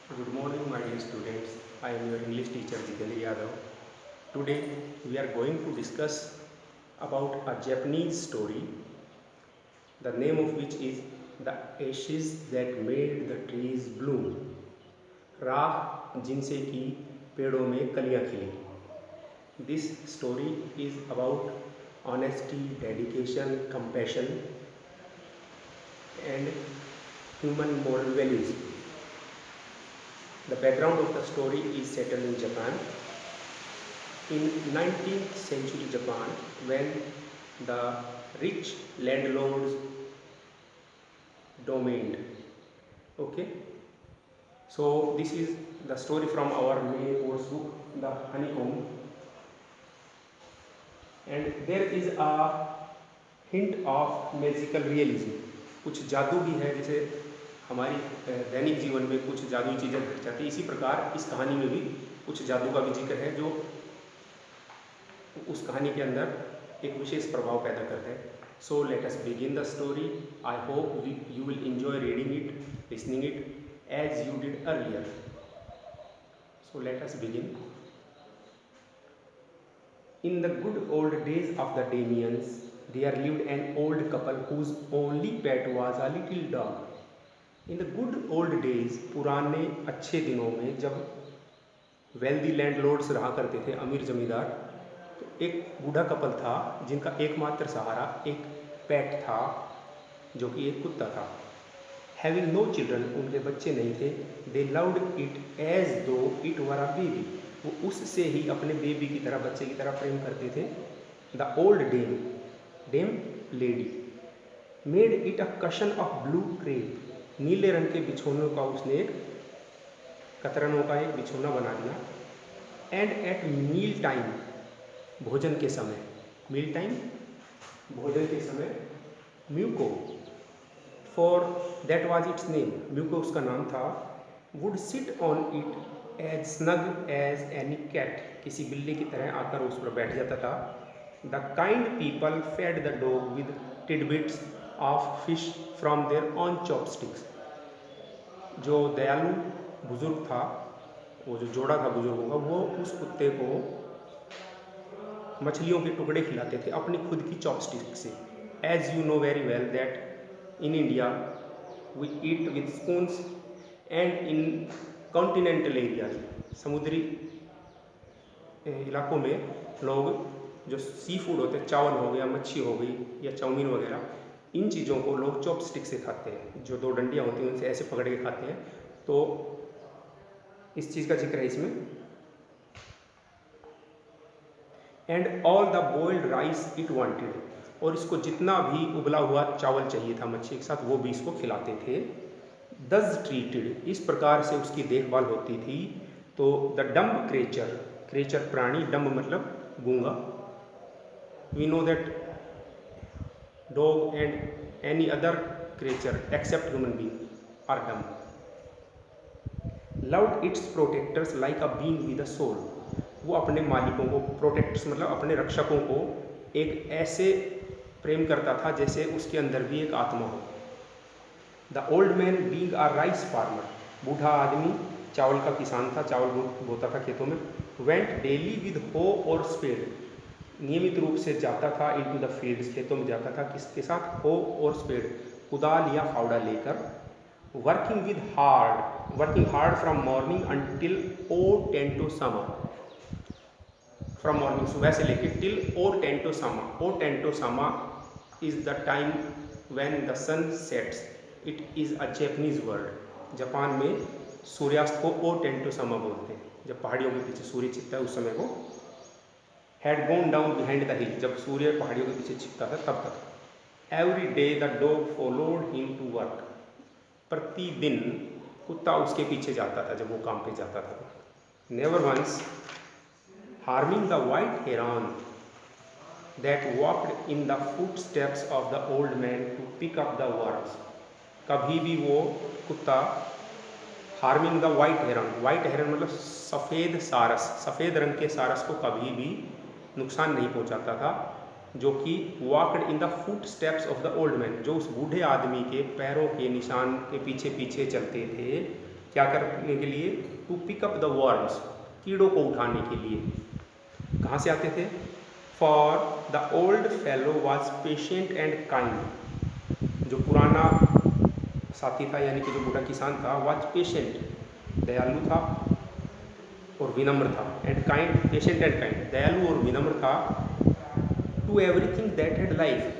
Good morning, my dear students. I am your English teacher Jitendra Yadav. Today we are going to discuss about a Japanese story, the name of which is The Ashes That Made the Trees Bloom. राख जिनसे की पेड़ों में कलियां खिली. This story is about honesty, dedication, compassion, and human moral values. The background of the story is settled in Japan. In 19th century Japan, when the rich landlords dominated. Okay, so this is the story from our main course book, The Honeycomb, and there is a hint of magical realism. कुछ जादू भी है, जैसे हमारी दैनिक जीवन में कुछ जादुई चीज़ें घट जाती है, इसी प्रकार इस कहानी में भी कुछ जादू का भी जिक्र है जो उस कहानी के अंदर एक विशेष प्रभाव पैदा करता है. So let us begin the story. I hope you will enjoy reading it, listening it as you did earlier. So let us begin. In the good old days of the Damians, there lived an old couple whose only pet was a little dog. In the good old days, पुराने अच्छे दिनों में जब wealthy landlords रहा करते थे, अमीर जमींदार, तो एक बूढ़ा कपल था जिनका एकमात्र सहारा एक पेट था जो कि एक कुत्ता था. हैविंग नो चिल्ड्रन, उनके बच्चे नहीं थे. दे लव्ड इट एज दो इट वर अ बेबी, वो उससे ही अपने बेबी की तरह, बच्चे की तरह प्रेम करते थे. The old dame lady made it a cushion of blue crepe, नीले रंग के बिछोनों का उसने एक कतरनों का एक बिछोना बना दिया. एंड एट मील टाइम, भोजन के समय, मील टाइम भोजन के समय, Muko, for that was its name, Muko उसका नाम था, would sit on it as snug as any cat, किसी बिल्ली की तरह आकर उस पर बैठ जाता था. The kind people fed the dog with tidbits of fish from their own chopsticks, जो दयालु बुजुर्ग था, वो जो जोड़ा था बुजुर्गों का, वो उस कुत्ते को मछलियों के टुकड़े खिलाते थे अपनी खुद की चॉपस्टिक से. As you know very well that in India we eat with spoons and in continental areas, समुद्री इलाकों में लोग जो सी फूड होते हैं, चावल हो गया, मच्छी हो गई या चाउमीन वगैरह, इन चीज़ों को लोग चॉपस्टिक से खाते हैं, जो दो डंडियाँ होती हैं उनसे ऐसे पकड़ के खाते हैं. तो इस चीज़ का जिक्र है इसमें. And all the boiled rice it wanted, और इसको जितना भी उबला हुआ चावल चाहिए था मच्छी के साथ, वो भी इसको खिलाते थे. दस ट्रीटेड, इस प्रकार से उसकी देखभाल होती थी. तो द डम्ब क्रेचर, क्रेचर प्राणी, डम्ब मतलब गूंगा. We know that dog and any other creature except human being are dumb. Loved its protectors like a being with a soul, वो अपने मालिकों को, प्रोटेक्टर्स मतलब अपने रक्षकों को, एक ऐसे प्रेम करता था जैसे उसके अंदर भी एक आत्मा हो. The old man being a rice farmer, बूढ़ा आदमी चावल का किसान था, चावल बोता था खेतों में. वेंट डेली विद हो और स्पेड, नियमित रूप से जाता था इनटू द फील्ड्स, खेतों में जाता था किसके साथ, हो और स्पेड, कुदाल या फावड़ा लेकर. Working hard from morning until ओ टेंटो समर, फ्रॉम मॉर्निंग सुबह से लेकर till O Tento Sama. O Tento Sama is the time when the sun sets. It is a Japanese word. Japan में सूर्यास्त को ओ टेंटो सामा बोलते हैं, जब पहाड़ियों के पीछे सूर्य छिपता है उस समय को. Had gone down behind the hill, जब सूर्य पहाड़ियों के पीछे छिपता था तब तक. Every day the dog followed him to work, प्रतिदिन कुत्ता उसके पीछे जाता था जब वो काम पे जाता था. Never once harming the white heron that walked in the footsteps of the old man to pick up the worms, कभी भी वो कुत्ता harming the white heron, white heron मतलब सफ़ेद सारस, सफ़ेद रंग के सारस को कभी भी नुकसान नहीं पहुंचाता था, जो कि walked in the foot steps of the old man, जो उस बूढ़े आदमी के पैरों के निशान के पीछे पीछे चलते थे. क्या करने के लिए? To pick up the worms, कीड़ों को उठाने के लिए। कहाँ से आते थे? For the old fellow was patient and kind, जो पुराना साथी था यानी कि जो बूढ़ा किसान था, वॉज पेशेंट, दयालु था और विनम्र था, and kind, patient and kind, दयालु और विनम्र था, to everything that had life,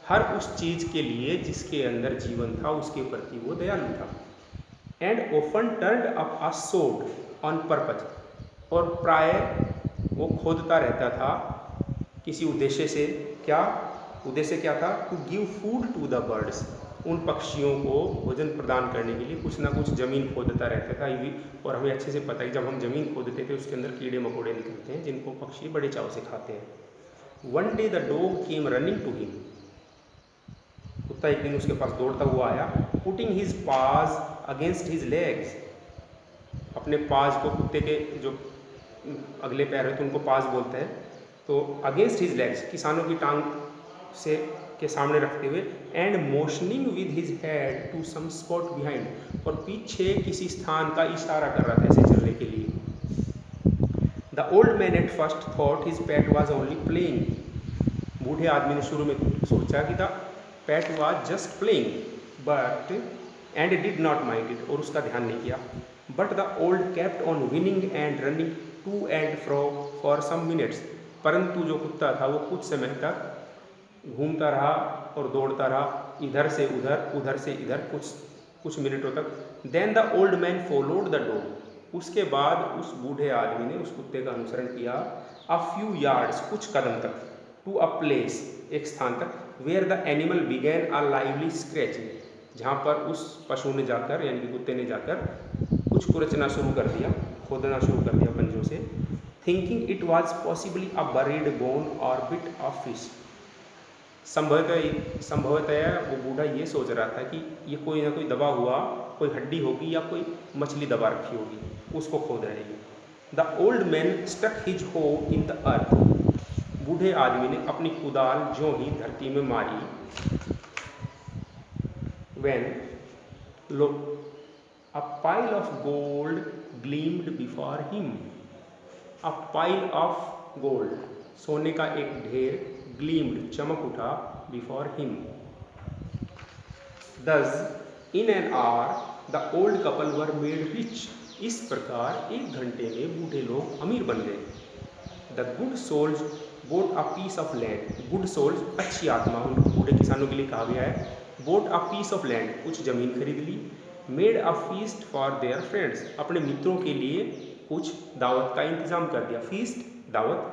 हर उस चीज़ के लिए जिसके अंदर जीवन था उसके प्रति वो दयालु था। And often turned up a sod on purpose, और प्राय वो खोदता रहता था किसी उद्देश्य से। क्या उद्देश्य क्या था? To give food to the birds, उन पक्षियों को भोजन प्रदान करने के लिए कुछ ना कुछ ज़मीन खोदता रहता था। और हमें अच्छे से पता है जब हम ज़मीन खोदते थे उसके अंदर कीड़े मकोड़े निकलते हैं जिनको पक्षी बड़े चाव से खाते हैं। One day the dog came running to him, कुत्ता एक दिन उसके पास दौड़ता हुआ आया। Putting his paws against his legs, अपने पाज को, कुत्ते के जो अगले पैर होते हैं उनको पाज बोलते हैं, तो अगेंस्ट हिज लेग्स, किसानों की टांग से के सामने रखते हुए, and motioning with his head to some spot behind, और पीछे किसी स्थान का इशारा कर रहा था ऐसे चलने के लिए। The old man at first thought his pet was only playing, बूढ़े आदमी ने शुरू में सोचा कि the pet was just playing, but and did not mind it, और उसका ध्यान नहीं किया। But the old kept on whining and running to and fro for some minutes, परंतु जो कुत्ता था वो कुछ समय तक घूमता रहा और दौड़ता रहा, इधर से उधर, उधर से इधर, कुछ मिनटों तक। Then the old man followed the dog, उसके बाद उस बूढ़े आदमी ने उस कुत्ते का अनुसरण किया। अ फ्यू यार्ड्स, कुछ कदम तक, टू अ प्लेस, एक स्थान तक, where the animal began a lively scratching, जहाँ पर उस पशु ने जाकर यानी कि कुत्ते ने जाकर कुछ कुरचना शुरू कर दिया, खोदना शुरू कर दिया पंजों से। Thinking it was possibly a buried bone और बिट ऑफ फिश, संभवतः वो बूढ़ा ये सोच रहा था कि ये कोई ना कोई दबा हुआ कोई हड्डी होगी या कोई मछली दबा रखी होगी, उसको खोद रहे हैं। The old man stuck his hoe in the earth, बूढ़े आदमी ने अपनी कुदाल ज्यों ही धरती में मारी। When low a pile of gold gleamed before him, a pile of gold, सोने का एक ढेर, ग्लीम्ड, चमक उठा, बिफोर हिम। दस in an hour the old couple were made rich, इस प्रकार एक घंटे में बूढ़े लोग अमीर बन गए। The good souls bought a piece of land, good souls, अच्छी आत्मा, उन बूढ़े किसानों के लिए कहा गया है। Bought a piece of land, कुछ ज़मीन खरीद ली। Made a feast for their friends, अपने मित्रों के लिए कुछ दावत का इंतजाम कर दिया, फीस्ट, दावत।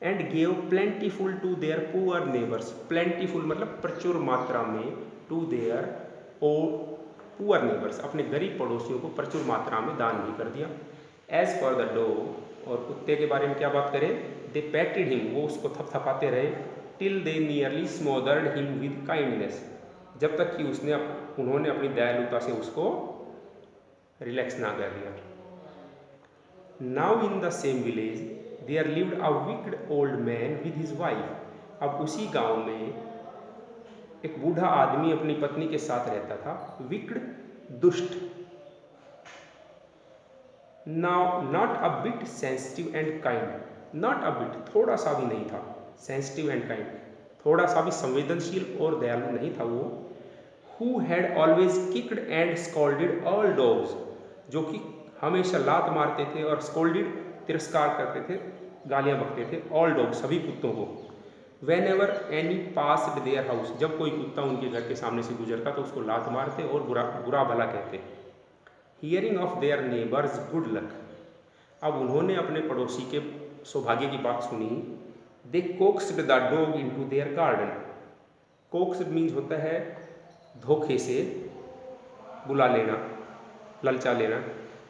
And gave plentiful to their poor neighbours, plentiful मतलब प्रचुर मात्रा में, to their oh poor neighbours, अपने गरीब पड़ोसियों को प्रचुर मात्रा में दान भी कर दिया। एज फॉर द डॉग, और कुत्ते के बारे में क्या बात करें? दे पैटेड हिम, वो उसको थपथपाते रहे। Till they nearly smothered him with kindness, जब तक कि उन्होंने अपनी दयालुता से उसको रिलैक्स ना कर दिया। Now in the same village there lived a wicked old man with his wife, अब उसी गांव में एक बूढ़ा आदमी अपनी पत्नी के साथ रहता था। विक्ड, दुष्ट। Now not a bit sensitive and kind, not a bit, थोड़ा सा भी नहीं था, सेंसिटिव एंड काइंड, थोड़ा सा भी संवेदनशील और दयालु नहीं था वो। Who had always kicked and scolded all dogs, जो कि हमेशा लात मारते थे और स्कॉल्डेड, तिरस्कार करते थे, गालियां बकते थे, ऑल डॉग, सभी कुत्तों को। When ever any passed their house, जब कोई कुत्ता उनके घर के सामने से गुजरता तो उसको लात मारते और बुरा भला कहते। Hearing of their neighbours good luck, अब उन्होंने अपने पड़ोसी के सौभाग्य की बात सुनी। They coaxed the dog into their garden, coaxed means होता है धोखे से बुला लेना, ललचा लेना।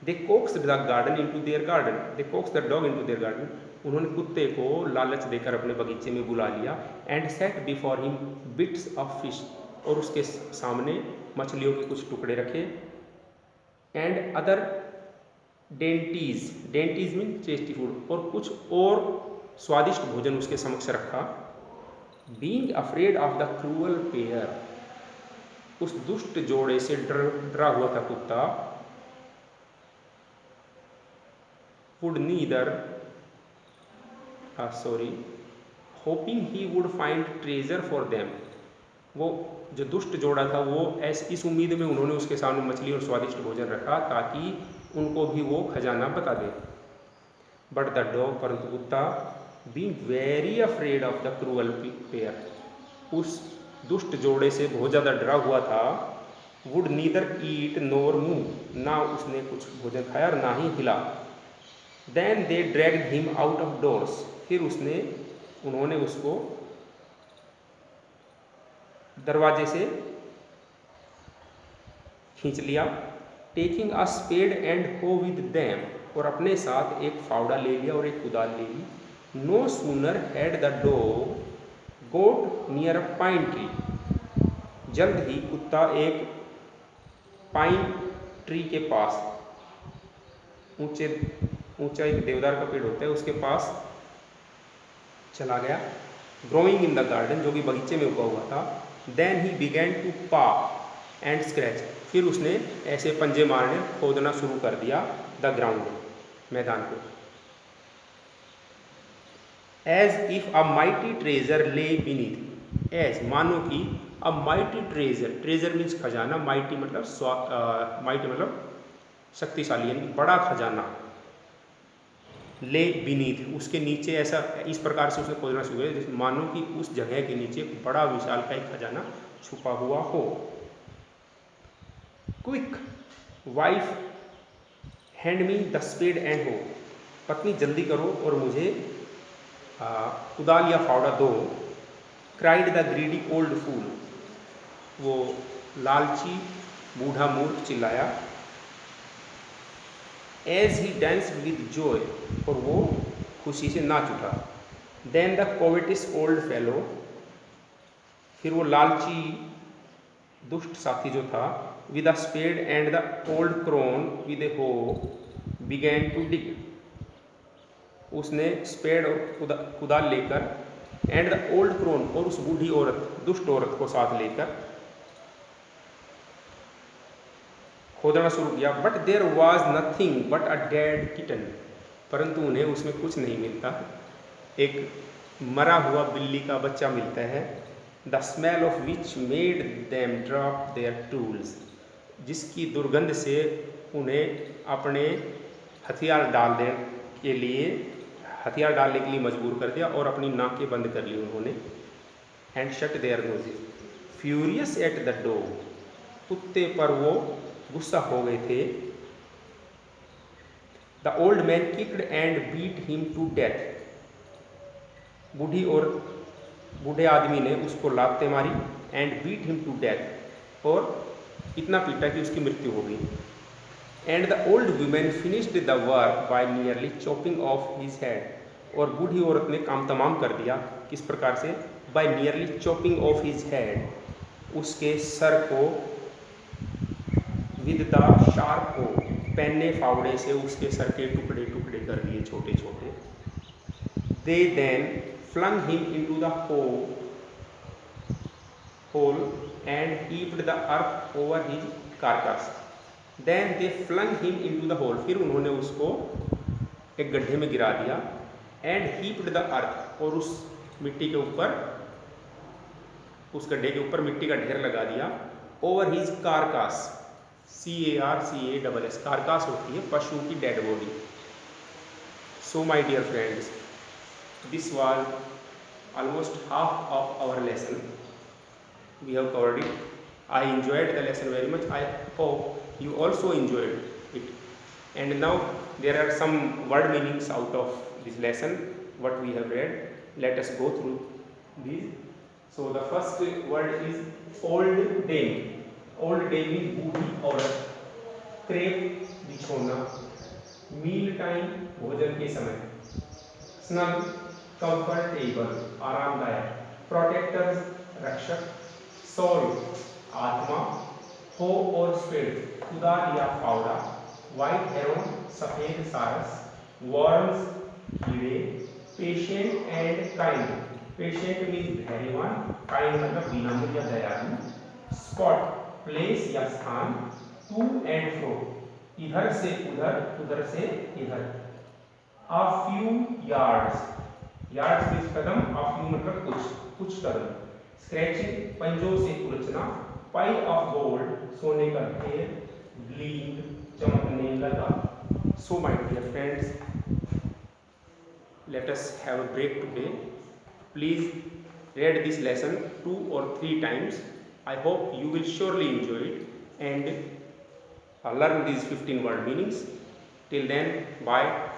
They coaxed the garden into their garden, they coax the dog into their garden, उन्होंने कुत्ते को लालच देकर अपने बगीचे में बुला लिया। And set before him bits of fish, और उसके सामने मछलियों के कुछ टुकड़े रखे। And other dainties, dainties mean tasty food, और कुछ और स्वादिष्ट भोजन उसके समक्ष रखा। Being afraid of the cruel pair, उस दुष्ट जोड़े से डरा हुआ था कुत्ता। would neither sorry hoping he would find treasure for them. वो जो दुष्ट जोड़ा था वो इस उम्मीद में उन्होंने उसके सामने मछली और स्वादिष्ट भोजन रखा ताकि उनको भी वो खजाना बता दे। बट द डॉग, परंतु कुत्ता, being very afraid of the cruel pair, उस दुष्ट जोड़े से बहुत ज़्यादा डरा हुआ था, would neither eat nor move, ना उसने कुछ भोजन खाया और ना ही हिला। Then they dragged him out of doors, फिर उन्होंने उसको दरवाजे से खींच लिया। Taking a spade and hoe with them, और अपने साथ एक फावड़ा ले लिया और एक कुदाल ले ली। No sooner had the dog got near a pine tree, जल्द ही कुत्ता एक पाइन ट्री के पास, ऊंचा एक देवदार का पेड़ होता है उसके पास चला गया। ग्रोइंग इन द गार्डन, जो कि बगीचे में उगा हुआ था। देन ही बिगैन टू पा एंड स्क्रैच, फिर उसने ऐसे पंजे मारने, खोदना शुरू कर दिया द ग्राउंड, मैदान को। As if a mighty treasure lay beneath, as मानो कि a mighty treasure, treasure means खजाना, माइटी मतलब शक्तिशाली, यानी बड़ा खजाना। ले बीनीथ, उसके नीचे, ऐसा इस प्रकार से उसने खोजना शुरू किया जैसे मानो कि उस जगह के नीचे बड़ा विशाल का एक खजाना छुपा हुआ हो। Quick wife hand me the spade and hoe, पत्नी जल्दी करो और मुझे कुदाल या फावड़ा दो। Cried the greedy old fool, वो लालची बूढ़ा मूर्ख चिल्लाया। As he danced with joy, और वो खुशी से नाच उठा। Then the covetous old fellow, फिर वो लालची दुष्ट साथी जो था, with a spade and the old crone with a hoe began to dig, उसने स्पेड और कुदाल लेकर, एंड द ओल्ड क्रोन, और उस बूढ़ी औरत, दुष्ट औरत को साथ लेकर खोदना शुरू किया। But there was nothing but a dead kitten, परंतु उन्हें उसमें कुछ नहीं मिलता, एक मरा हुआ बिल्ली का बच्चा मिलता है। The smell of which made them drop there tools, जिसकी दुर्गंध से उन्हें अपने हथियार डालने के लिए मजबूर कर दिया और अपनी नाकें बंद कर ली उन्होंने। And shut their noses, furious at the dog, कुत्ते पर वो गुस्सा हो गए थे। The old man kicked and beat him to death, बूढ़े आदमी ने उसको लातें मारी। And beat him to death, और इतना पीटा कि उसकी मृत्यु हो गई। And the old woman finished the work by nearly chopping off his head, और बूढ़ी औरत ने काम तमाम कर दिया, किस प्रकार से? Bye nearly chopping off his head, उसके सर को, विद द शार्प को, पेन्ने फावड़े से उसके सर के टुकड़े टुकड़े कर दिए, छोटे छोटे। They then flung him into the hole and heaped the earth over his carcass. Then they flung him into the hole, फिर उन्होंने उसको एक गड्ढे में गिरा दिया। एंड हीप्ड द अर्थ, और उस मिट्टी के ऊपर, उस गड्ढे के ऊपर मिट्टी का ढेर लगा दिया। Over his carcass, CARCASS, carcass होती है पशु की dead body. So my dear friends, this was almost half of our lesson. We have covered it. I enjoyed the lesson very much. I hope you also enjoyed it. And now there are some word meanings out of this lesson what we have read. Let us go through these. So the first word is old dame. Old day mean बूढ़ी औरत। Crepe बिछोना। Meal time भोजन के समय। Snug comfortable आरामदायक। Protectors रक्षक। Soul आत्मा। हो और spade कुदाल या फावड़ा। व्हाइट हेरोन सफेद सारस। वर्म्स कीड़े। Patient and kind. Patient mean धैर्यवान, काइंड मतलब विनम्र या दयालु। स्पॉट प्लेस या स्थान। टू एंड फ्रो इधर से उधर, उधर से इधर। a few yards, yards means Kadam, a few मतलब कुछ कदम, scratching पंजों से कुरचना, pile of gold सोने का ढेर, gleamed चमकने लगा. So my dear friends, let us have a break today. Please read this lesson 2 or 3 times. I hope you will surely enjoy it and learn these 15 word meanings. Till then, bye.